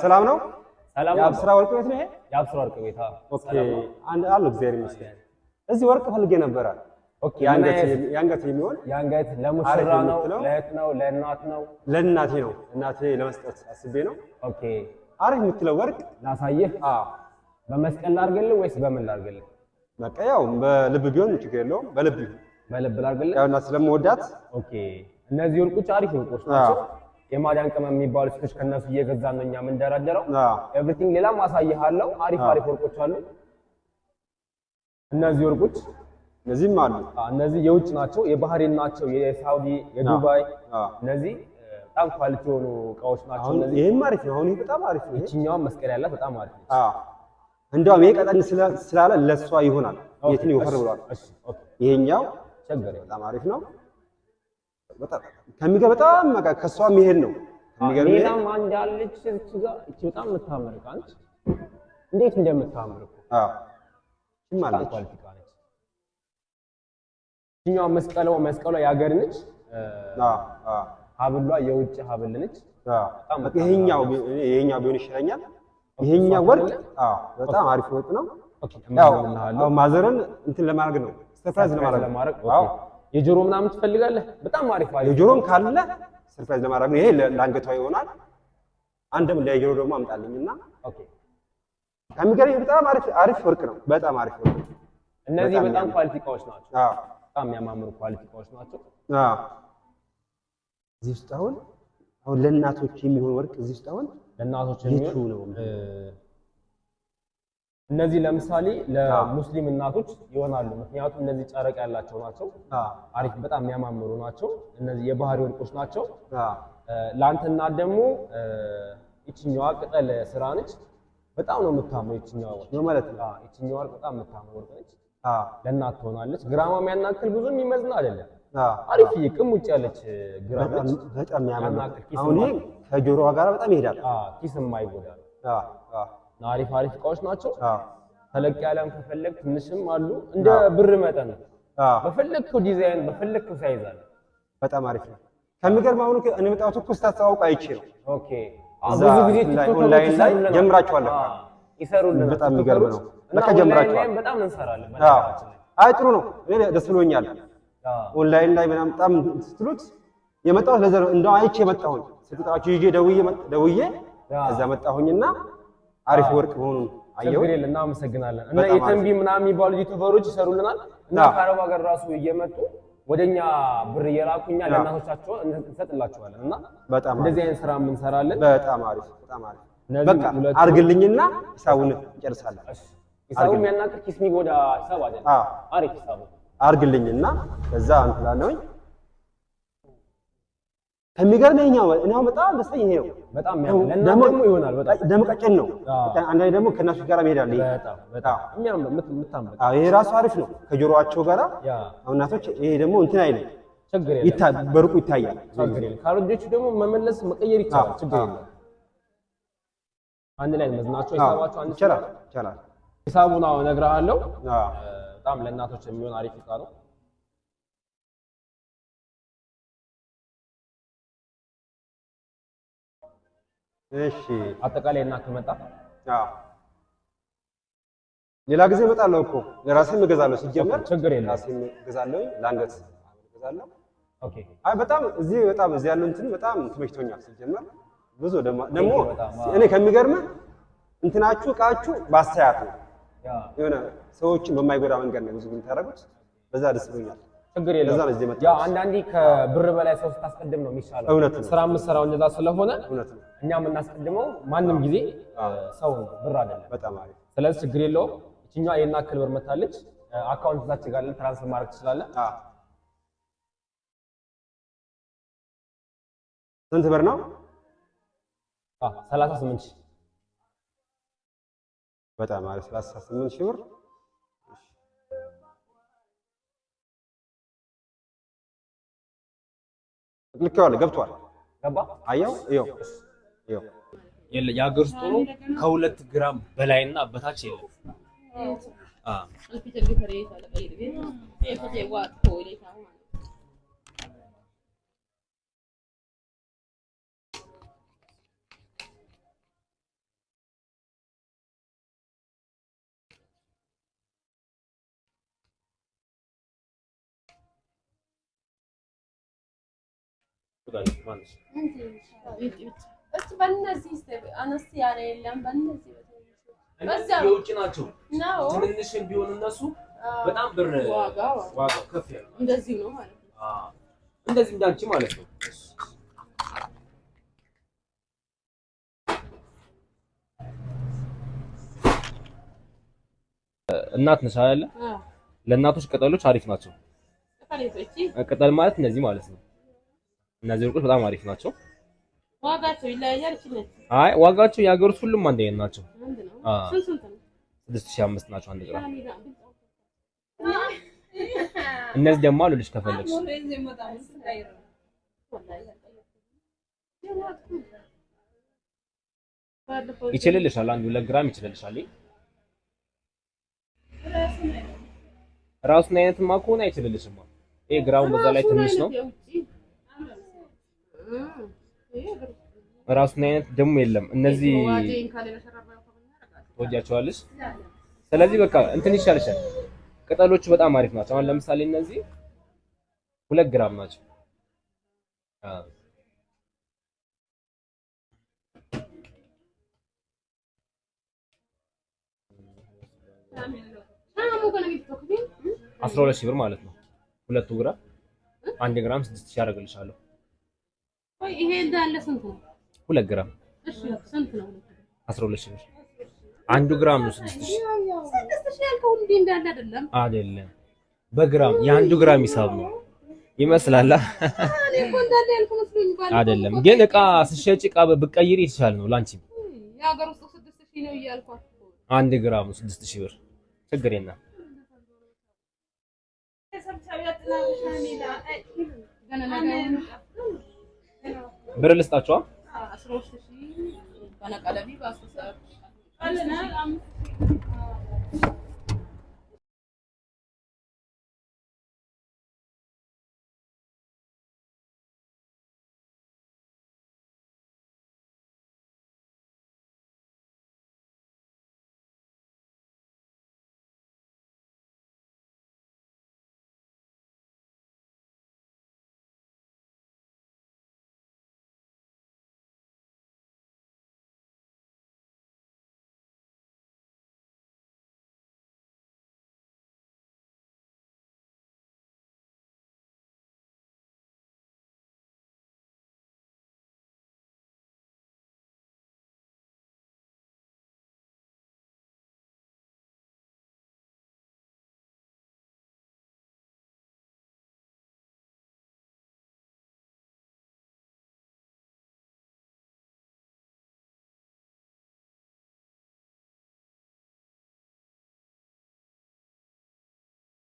ሰላም ነው። ሰላም ነው። የአብስራ ወርቅ ቤት ነው ይሄ? የአብስራ ወርቅ ቤት። ኦኬ። አንድ አሉ እግዚአብሔር ይመስገን። እዚህ ወርቅ ፈልጌ ነበር። ኦኬ። የአንገት የሚሆን የአንገት ለሙሽራ ነው፣ ለእህት ነው፣ ለእናት ነው? ለእናቴ ነው። እናቴ ለመስጠት አስቤ ነው። ኦኬ። አሪፍ የምትለው ወርቅ ላሳየህ? አዎ። በመስቀል ላድርግልህ ወይስ በምን ላድርግልህ? በቃ ያው በልብ ቢሆን ችግር የለውም። በልብ ይሁን። በልብ ላድርግልህ? ያው እናት ስለምወዳት። ኦኬ። እነዚህ ወርቆች አሪፍ ወርቆች ናቸው። የማዳን ቅመም የሚባሉ ሴቶች ከነሱ እየገዛን ነው እኛ የምንደራደረው። ኤቭሪቲንግ ሌላም አሳይሃለሁ። አሪፍ ወርቆች አሉ። እነዚህ ወርቆች እነዚህም አሉ። እነዚህ የውጭ ናቸው፣ የባህሬን ናቸው፣ የሳውዲ፣ የዱባይ። እነዚህ በጣም ኳሊቲ የሆኑ እቃዎች ናቸው። እነዚህ ይሄም አሪፍ ነው። አሁን በጣም አሪፍ ነው። እቺኛው መስቀል ያላት በጣም አሪፍ ነው። እንደውም ይሄ ቀጠን ስላለ ለሷ ይሆናል። የትን ይወፈር ብሏል። ይሄኛው ቸገረ በጣም አሪፍ ነው። በጣም ከሚገባ በጣም ከሷ የሚሄድ ነው። ከሚገርም ሌላም አንድ አለች እቺ ጋር እቺ በጣም የምታምር ቃንች እንዴት እንደምታምር እኮ ማለት ኳሊቲ ቃንች። እቺኛው መስቀሏ ያገር ነች። ሀብሏ የውጭ ሀብል ነች። ይሄኛው ቢሆን ይሻለኛል። ይሄኛው ወርቅ በጣም አሪፍ ወርቅ ነው። ያው ማዘርን እንትን ለማድረግ ነው፣ ሰርፕራይዝ ለማድረግ። የጆሮ ምናምን ትፈልጋለህ? በጣም አሪፍ የጆሮም ካለ ሰርፕራይዝ ለማድረግ ነው። ይሄ ለአንገቷ ይሆናል። አንድም ለጆሮ ደግሞ አምጣልኝና ኦኬ። ከሚገርም በጣም አሪፍ ወርቅ ነው። በጣም አሪፍ ወርቅ። እነዚህ በጣም ኳሊቲ እቃዎች ናቸው። በጣም የሚያማምሩ ኳሊቲ እቃዎች ናቸው። እዚህ ውስጥ አሁን ለእናቶች የሚሆን ወርቅ እዚህ ውስጥ አሁን ለእናቶች የሚሆን ነው። እነዚህ ለምሳሌ ለሙስሊም እናቶች ይሆናሉ። ምክንያቱም እነዚህ ጨረቅ ያላቸው ናቸው። አሪፍ በጣም የሚያማምሩ ናቸው። እነዚህ የባህሪ ወርቆች ናቸው። ለአንተና ደግሞ እቺኛዋ ቅጠል ስራ ነች። በጣም ነው የምታምረው እቺኛዋ ወርቅ ነው ማለት ነው። እቺኛዋ ወርቅ በጣም የምታምር ወርቅ ነች። ለእናት ትሆናለች። ግራማ የሚያናክል ብዙ የሚመዝን አይደለም። አሪፍ ቅሙጭ ያለች ግራም ነች። በጣም የሚያምር አሁን ይሄ ከጆሮዋ ጋር በጣም ይሄዳል። ኪስ የማይጎዳ አሪፍ እቃዎች ናቸው። ተለቅ ያለም ከፈለግ ትንሽም አሉ። እንደ ብር መጠን በፈለግከው ዲዛይን በፈለግከው ሳይዝ አለ። በጣም አሪፍ ነው። ከሚገርም አሁን እኔ መጣሁት እኮ ስታስተዋውቅ አይቼ ነው። ኦኬ። ብዙ ጊዜ ኦንላይን ላይ ጀምራችኋል። ይሰሩልን። በጣም የሚገርም ነው። ለካ ጀምራችኋል። በጣም እንሰራለን በነገራችን ላይ። አይ ጥሩ ነው። እኔ ደስ ብሎኛል። ኦንላይን ላይ ምናምን በጣም ስትሉት የመጣሁት ለዛ ነው። እንደው አይቼ መጣሁኝ። ስትጣችሁ ይዤ ደውዬ ከዛ መጣሁኝና አሪፍ ወርቅ መሆኑን አየሁ። ችግር የለም። እናመሰግናለን። እና የተንቢ ምናምን የሚባሉ ዩቲዩበሮች ይሰሩልናል እና ከአረብ ሀገር ራሱ እየመጡ ወደኛ ብር እየላኩኛ ለእናቶቻቸው እንሰጥላቸዋለን። እና በጣም እንደዚህ አይነት ስራ እንሰራለን። በጣም አሪፍ በጣም አሪፍ። በቃ አድርግልኝና ሂሳቡን እንጨርሳለን። ሂሳቡ የሚያናቅር ኪስ የሚጎዳ ሂሳብ አይደለም። አሪፍ ሂሳቡ አድርግልኝና ከዛ እንትላለሁኝ። ከሚገርመኛው እኔው በጣም ደስተኛ ይሄ ነው። በጣም ደግሞ ይሆናል። በጣም ደም ቀጭን ነው። አንዳንዴ ደግሞ ከእነሱ ጋር መሄዳል። በጣም የምታምር ይሄ ራሱ አሪፍ ነው ከጆሮአቸው ጋር። እናቶች ይሄ ደግሞ እንትን አይልም፣ ችግር የለም። በሩቁ ይታያል። ችግር የለም። ካሮጆቹ ደግሞ መመለስ መቀየር ይቻላል። ችግር የለም። አንድ ላይ መዝናቸው ሂሳባቸው አንድ ይቻላል። ሂሳቡን እነግርሃለሁ። በጣም ለእናቶች የሚሆን አሪፍ እቃ ነው። እሺ አጠቃላይ እና ከመጣ ሌላ ጊዜ እመጣለሁ እኮ ለራሴም እገዛለሁ። ሲጀመር ችግር የለም። ራሴም እገዛለሁ፣ ለአንገት እገዛለሁ። ኦኬ። አይ በጣም እዚህ ያለው እንትን በጣም ተመችቶኛል። ሲጀመር ብዙ ደግሞ እኔ ከሚገርም እንትናችሁ እቃችሁ ባስተያየት ነው የሆነ ሰዎችን በማይጎዳ መንገድ ነው ብዙ ግን ታደርጉት። በዛ ደስ ብሎኛል። ችግር የለም። ያው አንዳንዴ ከብር በላይ ሰው ስታስቀድም ነው የሚሻለው። ስራ የምትሰራው እንደዛ ስለሆነ እኛ የምናስቀድመው ማንም ጊዜ ሰው ብር አይደለም። በጣም አሪፍ። ስለዚህ ችግር የለውም። እቺኛዋ የናክል ብር መታለች። አካውንት እዛች ጋር ትራንስፈር ማድረግ ትችላለህ። ስንት ብር ነው? 38,000። በጣም አሪፍ። 38,000 ብር ልኬዋለሁ። ገብቷል። ገባ። አየው ይኸው የሀገር ውስጥ ሆኖ ከ2 ግራም በላይና በታች የለም። ማንሽ እሱ በእነዚህ አነስ ያለ የለም በእነዚህ የውጭ ናቸው ትንንሽም ቢሆኑ እነሱ በጣም ብር ዋጋው ከፍ ያለ እንደዚህ ነው ማለት ነው። እንደዚህ እንዳንቺ ማለት ነው። እናት ነሽ አይደለ? ለእናቶች ቅጠሎች አሪፍ ናቸው። ቅጠል ማለት እነዚህ ማለት ነው። እነዚህ ወርቆች በጣም አሪፍ ናቸው። ዋጋቸው ይለያያል ይችላል። አይ ዋጋቸው የሀገር ውስጥ ሁሉም አንድ አይነት ናቸው። ስንት ነው? 6500 ናቸው አንድ ግራም። እነዚህ ደግሞ አሉልሽ ከፈለግሽ ይችልልሻል። አንድ 2 ግራም ይችልልሻል። ራሱን አይነትማ ከሆነ አይችልልሽም። ይሄ ግራሙ በዛ ላይ ትንሽ ነው። ራሱን አይነት ደግሞ የለም። እነዚህ ወዲያቸዋለሽ። ስለዚህ በቃ እንትን ይሻልሻል። ቅጠሎቹ በጣም አሪፍ ናቸው። አሁን ለምሳሌ እነዚህ 2 ግራም ናቸው። $12,000 ብር ማለት ነው። 2 ግራም 1 ግራም 6000 ያደርግልሻለሁ። ይሄ እንዳለ ስንት ነው? 2 ግራም እሺ ስንት ነው? 12,000 ብር 1 ግራም ነው 6,000 ያልከው እንዴ እንዳለ አይደለም አይደለም። በግራም የ1 ግራም ሂሳብ ነው ይመስላል። እኔ እኮ እንዳለ ያልከው መስሎኝ ባል አይደለም። ግን እቃ ስሸጪ እቃ ብትቀይሪ የተሻለ ነው ላንቺ። የሀገር ውስጥ 6,000 ነው እያልኳት 1 ግራም ነው 6,000 ብር ችግር የለም። ብር ልስጣቸዋ